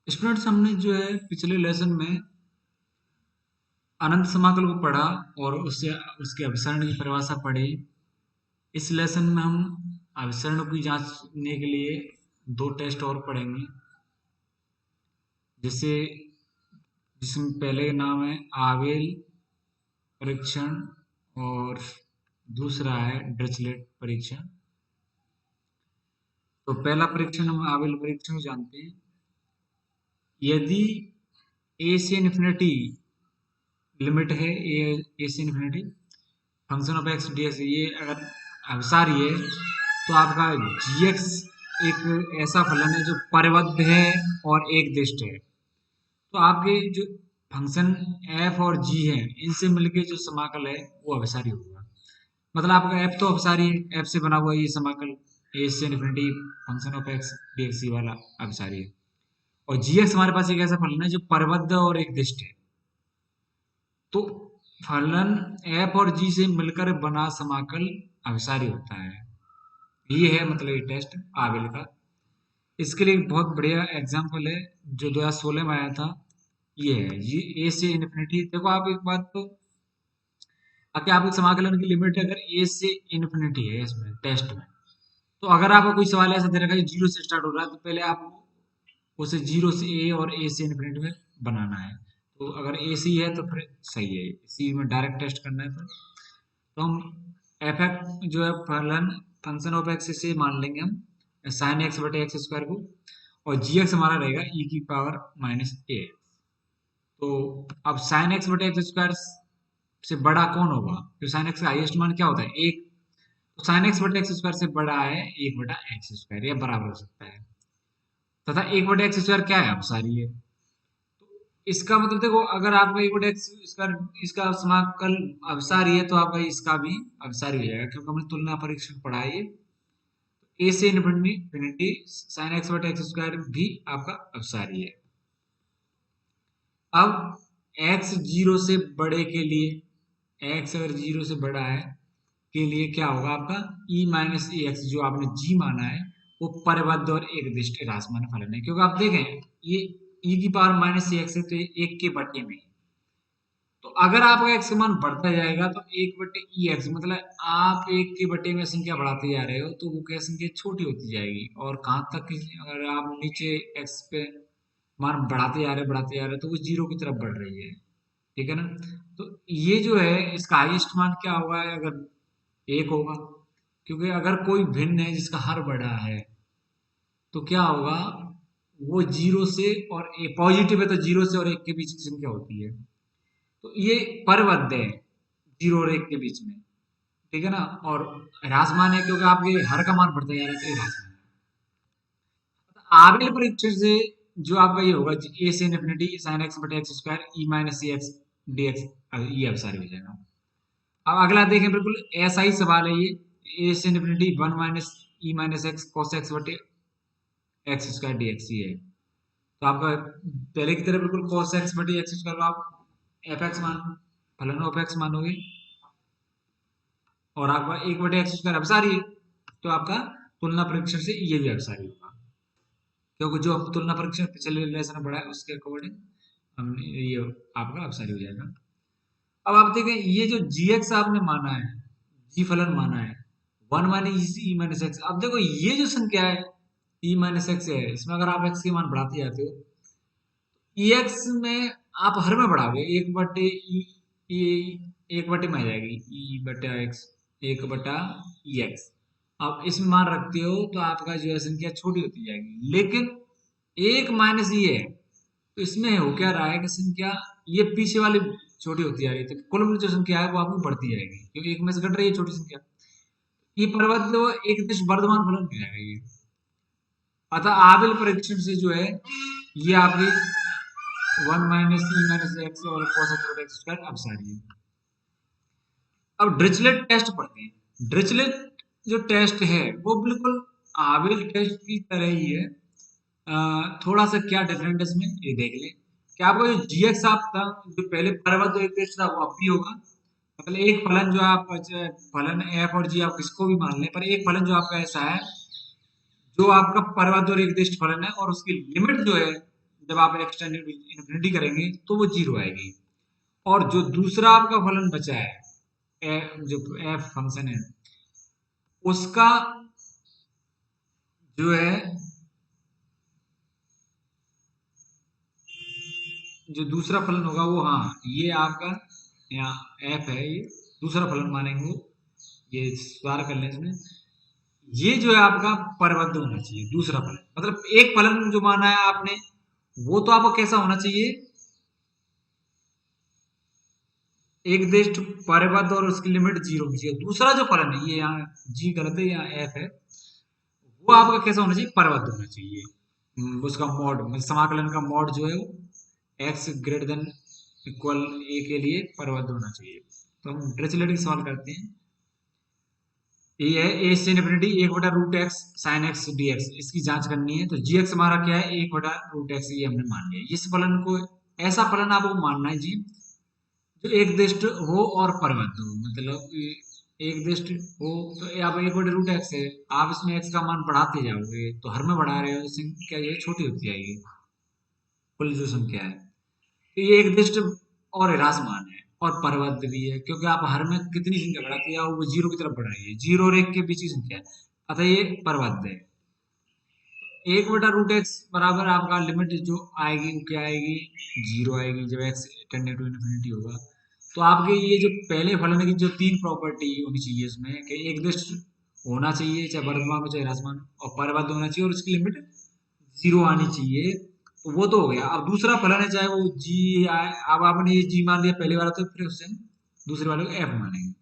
Students, हमने जो है पिछले लेसन में अनंत समाकल को पढ़ा और उससे उसके अभिसरण की परिभाषा पढ़ी। इस लेसन में हम अभिसरण की जांचने के लिए दो टेस्ट और पढ़ेंगे, जैसे जिसमें पहले नाम है आवेल परीक्षण और दूसरा है डिरिचलेट परीक्षण। तो पहला परीक्षण हम आवेल परीक्षण जानते हैं। यदि ए से इन्फिनिटी लिमिट है, ए से infinity function of x D x, ये अगर अभिसारी है तो आपका जी एक्स एक ऐसा फलन है जो परिबद्ध है और एक दिष्ट है। तो आपके जो फंक्शन एफ और जी है, इनसे मिलके जो समाकल है वो अभिसारी होगा। मतलब आपका एफ तो अभिसारी है, एफ से बना हुआ ये समाकल ए से infinity function of x D x वाला अभिसारी है। और जी एक्स हमारे पास एक ऐसा फलन है जो परिबद्ध और एक दिष्ट है। तो फलन एफ और जी से मिलकर बना समाकल अभिसारी होता है। ये है मतलब ये टेस्ट आवेल का। इसके लिए एक बहुत बढ़िया एग्जाम्पल है जो 2016 में आया था। ये है जी ए से इन्फिनिटी। देखो आप एक बात तो आके आप एक समाकलन की लिमिट अगर ए से इन्फिनिटी है इसमें टेस्ट में, तो अगर आपका कोई सवाल ऐसा दे रखा है जीरो से स्टार्ट हो रहा है, तो पहले आप उसे जीरो से ए और ए से इन्फिनिटी में बनाना है। तो अगर ए सी है तो फिर सही है, सी में डायरेक्ट टेस्ट करना है। तो हम एफ एक्स जो है फलन फंक्शन ऑफ एक्स से मान लेंगे हम साइन एक्स बटे एक्स स्क्वायर को, और जी एक्स हमारा रहेगा ई की पावर माइनस ए। तो अब साइन एक्स बटे एक्स स्क्वायर से बड़ा कौन होगा? तो साइन एक्स का हाईएस्ट मान क्या होता है? एक। तो साइन एक्स बटे एक्स स्क्वायर से बड़ा है एक बटा एक्स स्क्वायर, या बराबर हो सकता है। तथा एक बटे एक्स स्क्वायर क्या है? अब सारी है। इसका मतलब देखो, अगर आपका एक बटे एक्स स्क्वायर इसका समाकल अभिसारी है तो आपका इसका भी अभिसारी हो जाएगा, क्योंकि हमने तुलना परीक्षण पढ़ा है ये। ए से इन्फिनिटी साइन एक्स बटे एक्स स्क्वायर भी आपका अभिसारी है। अब x जीरो से बड़े के लिए, x अगर जीरो से बड़ा है के लिए क्या होगा आपका e माइनस ए एक्स, जो आपने g माना है वो परिबद्ध और एक दिष्ट रासमान फलन है। क्योंकि आप देखें ये e की पावर माइनस ए एक्स है, तो ये एक के बटे में है। तो अगर आपका x का मान बढ़ता जाएगा तो एक बटे ई एक्स, मतलब आप एक के बटे में संख्या बढ़ाते जा रहे हो तो वो क्या संख्या छोटी होती जाएगी, और कहाँ तक अगर आप नीचे x पे मान बढ़ाते जा रहे तो वो जीरो की तरफ बढ़ रही है। ठीक है ना? तो ये जो है इसका हाईएस्ट मान क्या होगा? अगर एक होगा, क्योंकि अगर कोई भिन्न है जिसका हर बड़ा है तो क्या होगा? वो जीरो से और ए पॉजिटिव है तो जीरो से और एक के बीच की संख्या होती है। तो ये परिबद्ध है जीरो और एक के बीच में। ठीक है ना? और ह्रासमान है क्योंकि आपके हर का मान बढ़ता जा रहा है, तो ये ह्रासमान है। आवेल परीक्षण से जो आपका ये होगा ए से इन्फिनिटी साइन एक्स बटे एक्स स्क्वायर ई माइनस सी एक्स डी एक्स, ये अभिसारी हो जाएगा। अब अगला देखें, बिल्कुल ऐसा ही सवाल है ये। ए से infinity one minus E minus x cos x बटे एक्स स्क्वायर डी एक्स, ये है। तो आपका पहले की तरह बिल्कुल कॉस एक्स बटे एक्स स्क्वायर को आप एफ एक्स मान फलन ऑफ एक्स मानोगे, और आपका एक बटे एक्स स्क्वायर अभिसारी है, तो आपका तुलना परीक्षण से ये भी अभिसारी होगा। क्योंकि जो हम तुलना परीक्षण पिछले लेसन में पढ़ा है उसके अकॉर्डिंग हमने ये आपका अभिसारी हो जाएगा। अब आप देखें ये जो जी एक्स आपने माना है, जी फलन माना है one minus E minus x. अब देखो ये जो संख्या है ई माइनस एक्स है, इसमें अगर आप एक्स के मान बढ़ाते जाते हो, ई एक्स में आप हर में बढ़ाओगे एक बटे ई, एक बटे में आ जाएगी ई बटा एक्स, एक बटा ई एक्स। आप इसमें मान रखते हो तो आपका जो है संख्या छोटी होती जाएगी, लेकिन एक माइनस ई है तो इसमें हो क्या रहा है कि संख्या ये पीछे वाली छोटी होती जा रही है, तो कुल मिल जो संख्या है वो आपको बढ़ती जाएगी, क्योंकि एक में से घट रही है छोटी संख्या। ये परिवर्तन वो एक दिश वर्धमान फलन हो जाएगा ये। अतः आवेल परीक्षण से जो है ये आपकी one minus E minus x और cos x बटा एक्स स्क्वायर अभिसारी है। अब डिरिचलेट टेस्ट पढ़ते हैं। डिरिचलेट जो टेस्ट है वो बिल्कुल आवेल टेस्ट की तरह ही है। थोड़ा सा क्या डिफरेंट है इसमें ये देख लें। क्या आपका जो जी एक्स आप था, जो पहले परिवर्त एक टेस्ट था वो अब भी होगा। मतलब एक फलन जो आप फलन एफ और जी आप किसको भी मान लें, पर एक फलन जो आपका ऐसा है जो आपका परिवर्त और एक दिष्ट फलन है, और उसकी लिमिट जो है जब आप x टेंडिंग टू इन्फिनिटी करेंगे तो वो 0 आएगी। और जो दूसरा आपका फलन बचा है जो f फंक्शन है उसका जो है जो दूसरा फलन होगा वो, हाँ ये आपका यहाँ f है, ये दूसरा फलन मानेंगे वो, ये सुधार कर लें इसमें। ये जो है आपका परिबद्ध होना चाहिए दूसरा फलन, मतलब एक फलन जो माना है आपने वो तो आपको कैसा होना चाहिए, एक दिष्ट परिबद्ध और उसकी लिमिट 0 होनी चाहिए। दूसरा जो फलन है, ये यहाँ जी गलत है, यहाँ एफ है, वो आपका कैसा होना चाहिए, परिबद्ध होना चाहिए। उसका मॉड मतलब समाकलन का मॉड जो है वो एक्स ग्रेटर देन इक्वल ए के लिए परिबद्ध होना चाहिए। तो हम डिरिचलेट की सवाल करते हैं। ये है ए से infinity 1/√x sin x dx, इसकी जांच करनी है। तो जी एक्स हमारा क्या है, 1/√x, ये हमने मान लिया। इस फलन को, ऐसा फलन आपको मानना है जी जो एक दिष्ट हो और परिबद्ध हो, मतलब एक दिष्ट हो तो आप 1/√x है, आप इसमें x का मान बढ़ाते जाओगे तो हर में बढ़ा रहे हो, संख्या ये छोटी होती जाएगी, कुल जो संख्या है। तो ये एक दिष्ट और ह्रासमान है और परिबद्ध भी है, क्योंकि आप हर में कितनी संख्या बढ़ाते हैं वो 0 की तरफ बढ़ रही है, 0 और 1 के बीच की संख्या है, अतः ये परिबद्ध है। 1/√x बराबर आपका लिमिट जो आएगी वो क्या आएगी, 0 आएगी जब x टेंडिंग टू इन्फिनिटी होगा। तो आपके ये जो पहले फलन की जो 3 प्रॉपर्टी होनी चाहिए इसमें, कि एक दिष्ट होना चाहिए चाहे वर्धमान हो चाहे ह्रासमान, और परिबद्ध होना चाहिए और उसकी लिमिट 0 आनी चाहिए, तो वो तो हो गया। अब दूसरा फलन है, चाहे वो जी आए, अब आपने ये जी मान लिया पहले वाला, तो फिर उससे हम दूसरे वाले को एफ मानेंगे।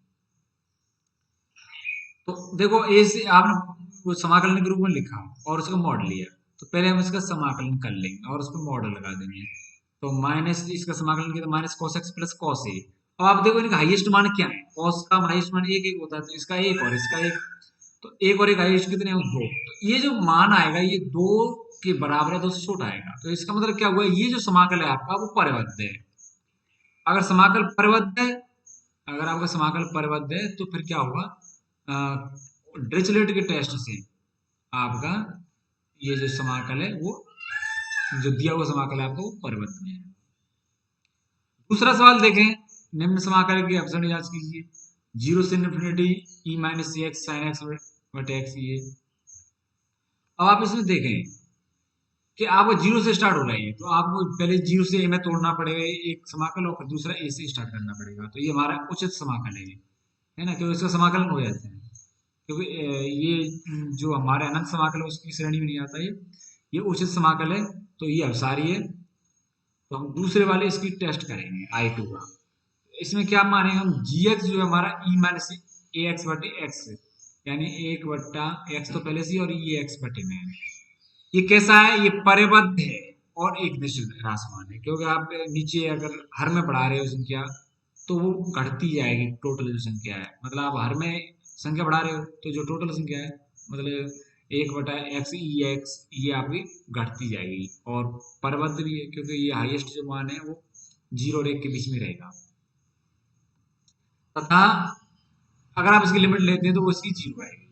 तो देखो ए से आपने वो समाकलन के रूप में लिखा और उसका मॉड लिया, तो पहले हम इसका समाकलन कर लेंगे और उस पर मॉडल लगा देंगे। तो माइनस इसका समाकलन किया तो minus cos x plus cos a. अब आप देखो इनका हाईएस्ट मान क्या है, कॉस का हाईएस्ट मान एक एक होता है, तो इसका एक और इसका एक, तो एक और एक हाईएस्ट कितने हैं, दो। तो ये जो मान आएगा ये दो के बराबर है, दो से छोटा आएगा, तो इसका मतलब क्या हुआ, ये जो समाकल है आपका वो परिबद्ध है। अगर समाकल परिबद्ध है, अगर आपका समाकल परिबद्ध है तो फिर क्या होगा, डिरिचलेट के टेस्ट से आपका ये जो समाकल है वो, जो दिया हुआ समाकल है आपको वो परिबद्ध है। दूसरा सवाल देखें, निम्न समाकल की अपसरण जांच कीजिए। 0 से infinity E minus x sine x बटे एक्स, ये अब आप इसमें देखें कि आपको 0 से स्टार्ट हो रही है, तो आपको पहले 0 से ए में तोड़ना पड़ेगा एक समाकल, और फिर दूसरा ए से स्टार्ट करना पड़ेगा। तो ये हमारा उचित समाकल है ना, क्योंकि इसका समाकलन हो जाता है, क्योंकि ये जो हमारे अनंत समाकल है उसकी श्रेणी में नहीं आता, ये उचित समाकल है, तो ये अवसारी है। तो हम दूसरे वाले इसकी टेस्ट करेंगे I2 का। इसमें क्या मानेंगे हम, जी एक्स जो है हमारा ई माइनस ए एक्स बटे एक्स, यानी 1/x तो पहले से ही, और ये एक्स बटे में है। ये कैसा है, ये परिबद्ध है और एक निश्चित ह्रासमान है, क्योंकि आप नीचे अगर हर में बढ़ा रहे हो संख्या तो वो घटती जाएगी, टोटल जो संख्या है, मतलब आप हर में संख्या बढ़ा रहे हो तो जो टोटल संख्या है मतलब 1/x ये आपकी घटती जाएगी, और परिबद्ध भी है क्योंकि ये हाईएस्ट जो मान है वो 0 और 1 के बीच में रहेगा। तथा अगर आप इसकी लिमिट लेते हैं तो वो इसकी 0 आएगी।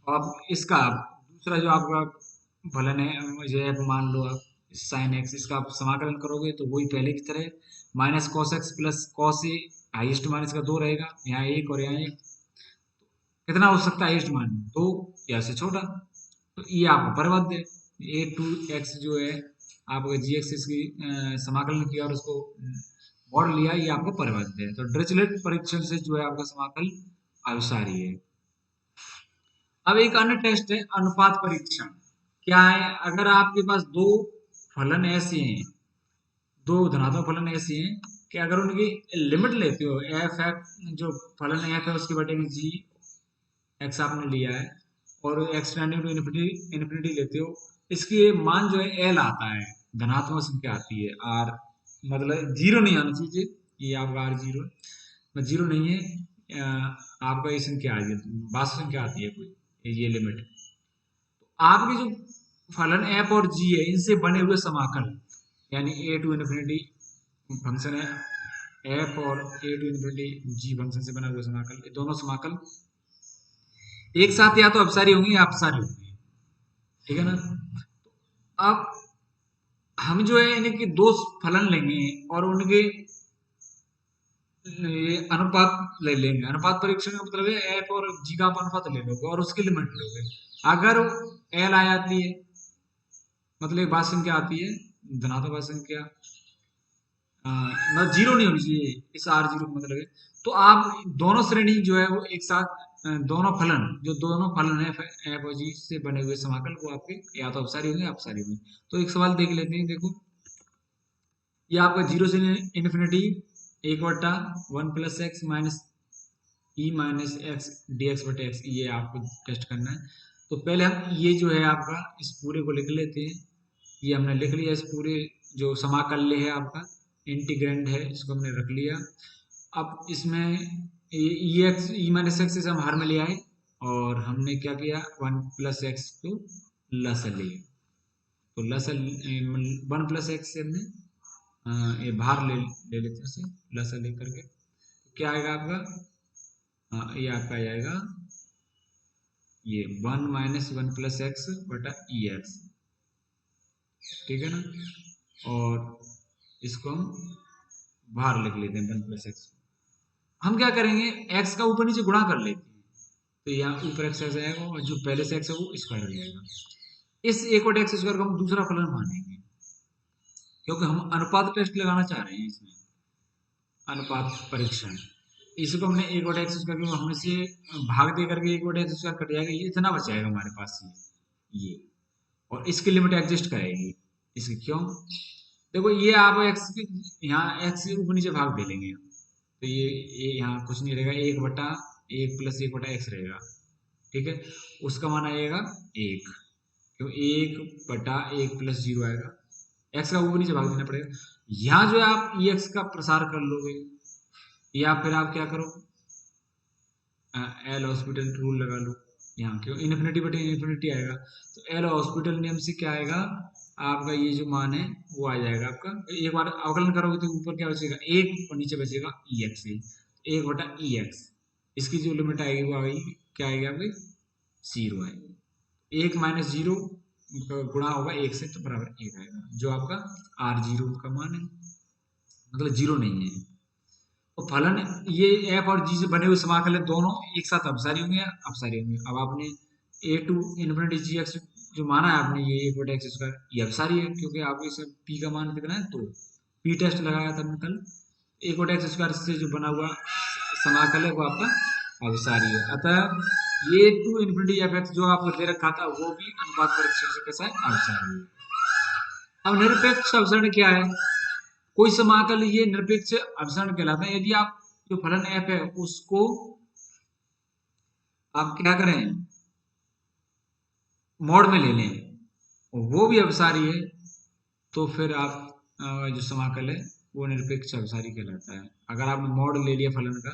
और अब इसका दूसरा जो आपका फलन है, जो है मान लो आप साइन एक्स, इसका आप समाकलन करोगे तो वही पहले की तरह minus cos x plus cos a, highest मान इसका 2 रहेगा, यहाँ एक और यहाँ एक, कितना हो सकता है हाईएस्ट मान, 2 या से छोटा, तो ये आपको परिबद्ध है। A2x जो है आपका जी एक्स इसकी समाकलन किया और उसको मॉडल लिया, ये आपको परिबद्ध है। तो डिरिचलेट परीक्षण से जो है आपका समाकल अभिसारी है। अब एक अन्य टेस्ट है अनुपात परीक्षण। क्या है, अगर आपके पास दो फलन ऐसे हैं, दो धनात्मक फलन ऐसे हैं कि अगर उनकी लिमिट लेते हो, एफ एफ जो फलन एफ है उसके बटे में जी एक्स आपने लिया है, और x tending to infinity infinity लेते हो, इसकी मान जो है एल आता है, धनात्मक संख्या आती है, आर मतलब 0 नहीं आना चाहिए, ये आपका आर 0 है, 0 नहीं है, आपका ये संख्या आ गई, वास्तविक संख्या आती है कोई, ये लिमिट। आपके जो फलन एफ और जी है इनसे बने हुए समाकल, यानी ए टू इन्फिनिटी फंक्शन है एफ और ए टू इन्फिनिटी जी फंक्शन से बना हुआ समाकल, ये दोनों समाकल एक साथ या तो अपसारी होंगी या अपसारी होंगी, ठीक है ना। अब हम जो है इनके दो फलन लेंगे और उनके ये अनुपात ले लेंगे। अनुपात परीक्षण का मतलब है एफ और जी का आप अनुपात ले लोगे और उसकी लिमिट लोगे। अगर एल आ जाती है, मतलब बात संख्या आती है, धनात्मक बात संख्या ना जीरो नहीं होनी चाहिए, इस आर जीरो का मतलब है, तो आप दोनों श्रेणी जो है वो एक साथ दोनों फलन, जो दोनों फलन है एफ और जी से बने हुए समाकल, वो आपके या तो अपसारी होंगे या अपसारी होंगे। तो एक सवाल देख लेते हैं, देखो ये आपका जीरो से इन्फिनिटी एक बट्टा one plus x minus E minus x D x बटे एक्स, ये आपको टेस्ट करना है। तो पहले हम ये जो है आपका इस पूरे को लिख लेते हैं। ये हमने लिख लिया, इस पूरे जो समाकल्य है आपका इंटीग्रेंड है, इसको हमने रख लिया। अब इसमें ई एक्स ई माइनस एक्स से हम हर में ले आए और हमने क्या किया, वन प्लस एक्स को लसल लिए। तो लसल वन प्लस एक्स से हमने ये बाहर ले लेते हैं, इसे लसल ले करके। तो क्या आएगा आपका, ये आपका आ जाएगा ये one minus one plus x बटा ई एक्स, ठीक है ना। और इसको हम बाहर लिख लेते हैं वन प्लस एक्स। हम क्या करेंगे, एक्स का ऊपर नीचे गुणा कर लेते हैं, तो यहाँ ऊपर एक्स आ जाएगा और जो पहले से एक्स है वो स्क्वायर हो जाएगा। इस एक और एक्स स्क्वायर को हम दूसरा फलन मानेंगे, क्योंकि हम अनुपात टेस्ट लगाना चाह रहे हैं इसमें, अनुपात परीक्षण। इसको हमने एक बटा एक्स स्क्वायर को हमने से भाग दे करके एक बटा एक्स स्क्वायर कट जाएगा, ये इतना बच जाएगा हमारे पास ये और इसकी लिमिट एग्जिस्ट करेगी। इसकी क्यों, देखो ये आप एक्स यहाँ एक्स के ऊपर नीचे भाग दे लेंगे, तो ये यहाँ कुछ नहीं रहेगा, एक बटा एक प्लस एक बटा एक्स रहेगा, ठीक है। उसका मान आएगा एक, क्यों एक बटा एक प्लस जीरो आएगा, एक्स का ऊपर नीचे भाग देना पड़ेगा। यहाँ जो है आप ई एक्स का प्रसार कर लोगे, या फिर आप क्या करो, एल हॉस्पिटल रूल लगा लो, यहाँ क्यों इन्फिनिटी बटे इन्फिनिटी आएगा, तो एल हॉस्पिटल नियम से क्या आएगा आपका, ये जो मान है वो आ जाएगा आपका, एक बार अवकलन करोगे तो ऊपर क्या बचेगा एक और नीचे बचेगा ई एक्स, एक बटा ई एक्स, इसकी जो लिमिट आएगी वो आएगी क्या आएगी आपकी, जीरो आएगी। एक माइनस जीरो गुणा होगा एक से, तो बराबर एक आएगा, जो आपका आर जीरो का मान है, मतलब जीरो नहीं है। तो फलन ये एफ और जी से बने हुए समाकल दोनों एक साथ अपसारी होंगे या अपसारी होंगे। अब आपने ए टू इन्फिनिटी जी एक्स जो माना है आपने, ये एक बटा एक्स स्क्वायर, ये अपसारी है क्योंकि आपको इस पी का मान कितना है, तो पी टेस्ट लगाया था हमने कल, एक बटा एक्स स्क्वायर से जो बना हुआ समाकल है वो आपका अपसारी है। अतः ये टू इन्फिनिटी एफ एक्स जो आपको दे रखा था वो भी अनुपात परीक्षण से कैसा है, अपसारी है। अब निरपेक्ष अपसरण क्या है, कोई समाकल ये निरपेक्ष अपसरण कहलाता है यदि आप जो फलन f है उसको आप क्या करें, मोड में ले लें, वो भी अपसारी है, तो फिर आप जो समाकल है वो निरपेक्ष अपसारी कहलाता है। अगर आपने मोड ले लिया फलन का,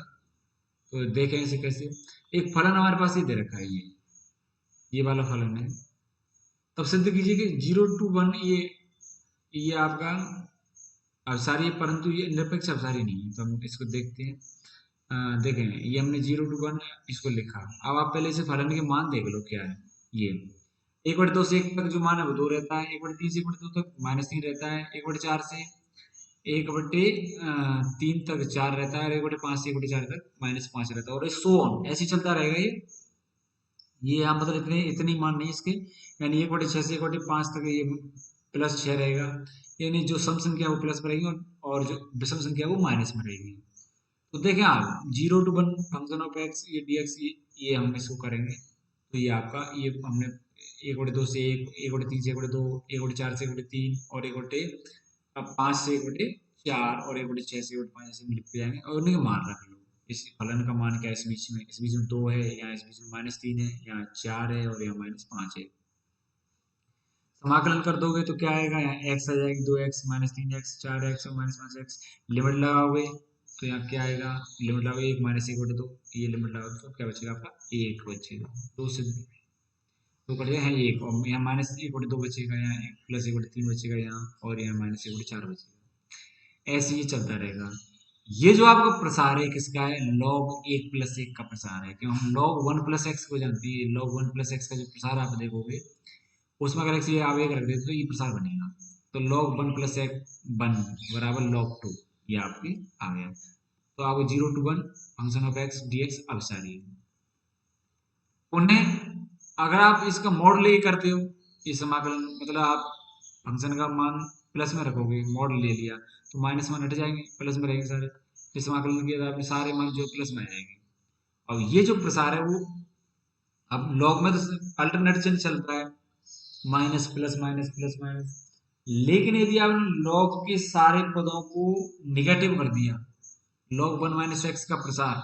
तो देखें इसे कैसे, एक फलन हमारे पास ही दे रखा है, ये वाला फलन है, तब सिद्ध कीजिए कि जीरो टू वन ये आपका अपसारी है, परंतु ये निरपेक्ष अपसारी नहीं है। तो हम इसको देखते हैं, देखें ये हमने जीरो टू वन इसको लिखा। अब आप पहले इसे फलन के मान देख लो क्या है, ये एक बटे दो से एक तक जो मान है वो दो रहता है, एक बटे तीन से एक बटे दो तक माइनस तीन रहता है, एक बटे चार से एक बटे तीन तक चार रहता है, और एक बटे पाँच से एक बटे चार तक माइनस पाँच रहता है, और सो ऑन ऐसे ही चलता रहेगा ये यहाँ मतलब इतने इतनी मान नहीं इसके, यानी एक बटे छः से एक बटे पाँच तक ये प्लस छः रहेगा, यानी जो सम संख्या वो प्लस में रहेगी और जो विषम संख्या वो माइनस में रहेगी। तो देखें आप zero to one function of x ये डी एक्स, ये हम इसको करेंगे, तो ये आपका ये हमने एक बटे दो से एक बटे तीन से एक बटे दो, एक बटे चार से एक बटे तीन, और एक बटे पाँच से एक बटे चार, और एक बटे छः से एक बटे पाँच, ऐसे लिखते जाएंगे और उन्हीं का मान रख लो। इस फलन का मान क्या है, इस बीच में दो है, यहाँ इस बीच में माइनस तीन है, यहाँ चार है और यहाँ माइनस पाँच है। समाकलन कर दोगे तो क्या आएगा, यहाँ एक्स आ जाएगी, दो एक्स माइनस तीन एक्स चार एक्स और माइनस पाँच एक्स। लिमिट लगाओगे तो यहाँ क्या आएगा, लिमिट लगाओगे एक माइनस एक बटे दो, ये लिमिट लगाओगे तो क्या बचेगा आपका, एक बचेगा, दो से दो कट जाए एक, और यहाँ माइनस एक बटे दो बचेगा, यहाँ एक प्लस एक बटे तीन बचेगा यहाँ, और यहाँ माइनस एक बटे चार बचेगा, ऐसे ही चलता रहेगा। ये जो आपका प्रसार है किसका है, लॉग एक प्लस एक का प्रसार है, क्यों हम लॉग वन प्लस एक्स को जानते हैं, लॉग वन प्लस एक्स का जो प्रसार आप देखोगे उसमें अगर एक्स ये आप एक रख देते तो ये प्रसार बनेगा। तो log 1 प्लस एक्स 1 बराबर log 2, ये आपकी आ गया। तो आपको 0 to 1 function of x D x अभिसारी है। उन्हें अगर आप इसका मॉड ले करते हो, इस समाकलन मतलब आप फंक्शन का मान प्लस में रखोगे, मॉड ले लिया तो माइनस वन हट जाएंगे, प्लस में रहेंगे सारे। इस समाकलन किया तो आपने सारे मान जो प्लस में आ जाएंगे। और ये जो प्रसार है वो अब लॉग में तो अल्टरनेट चेंज चलता है, minus plus minus plus minus. लेकिन यदि आपने लॉग के सारे पदों को निगेटिव कर दिया, लॉग 1 माइनस एक्स का प्रसार,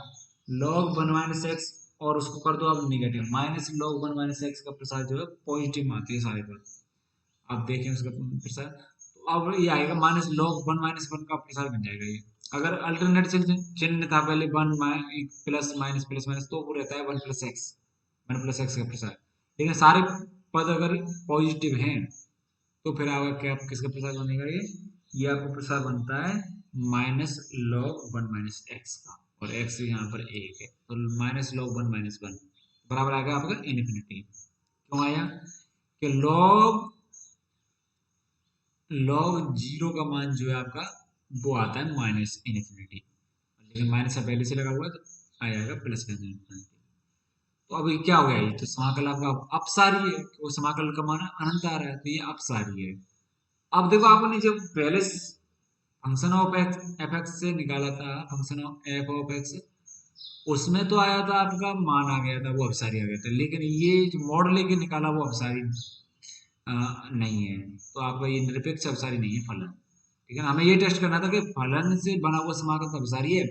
लॉग 1 माइनस एक्स और उसको कर दो आप negative, minus log 1 minus x का प्रसार जो है पॉजिटिव में आती है सारे पद। आप देखें उसका प्रसार, तो अब ये आएगा माइनस लॉग 1 माइनस 1 का प्रसार बन जाएगा ये। अगर अल्टरनेट चिन्ह था पहले 1 प्लस माइनस प्लस माइनस, तो वो रहता है 1 प्लस एक्स, 1 प्लस एक्स का प्रसार। लेकिन सारे पद अगर पॉजिटिव हैं तो फिर आपका क्या किसका प्रसार बनेगा, ये आपका प्रसार बनता है माइनस लॉग 1 माइनस एक्स का, और एक्स यहाँ पर एक है तो माइनस लॉग 1 माइनस 1 बराबर आ गया आपका इन्फिनिटी। क्यों आया कि लॉग जीरो का मान जो है आपका वो आता है माइनस इन्फिनिटी, लेकिन माइनस का पहले से लगा हुआ है तो आ जाएगा प्लस का इन्फिनिटी। तो अभी क्या हो गया, ये तो समाकल आपका अपसारी है, वो समाकल का मान अनंत आ रहा है तो ये अपसारी है। अब देखो आपने जब पहले function of x F x से निकाला था, function of F of x, उसमें तो आया था आपका मान आ गया था, वो अपसारी आ गया था। लेकिन ये जो मॉड लेके निकाला वो अपसारी नहीं है, तो आपका ये निरपेक्ष अपसारी नहीं है फलन। ठीक है ना, हमें ये टेस्ट करना था कि फलन से बना हुआ समाकल तो अपसारी है,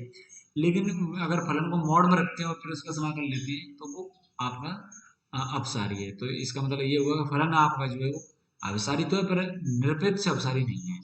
लेकिन अगर फलन को मॉड में रखते हैं और फिर उसका समाकल लेते हैं तो वो आपका अपसारी है। तो इसका मतलब ये हुआ कि फलन आपका जो है वो अपसारी तो है पर निरपेक्ष अपसारी नहीं है।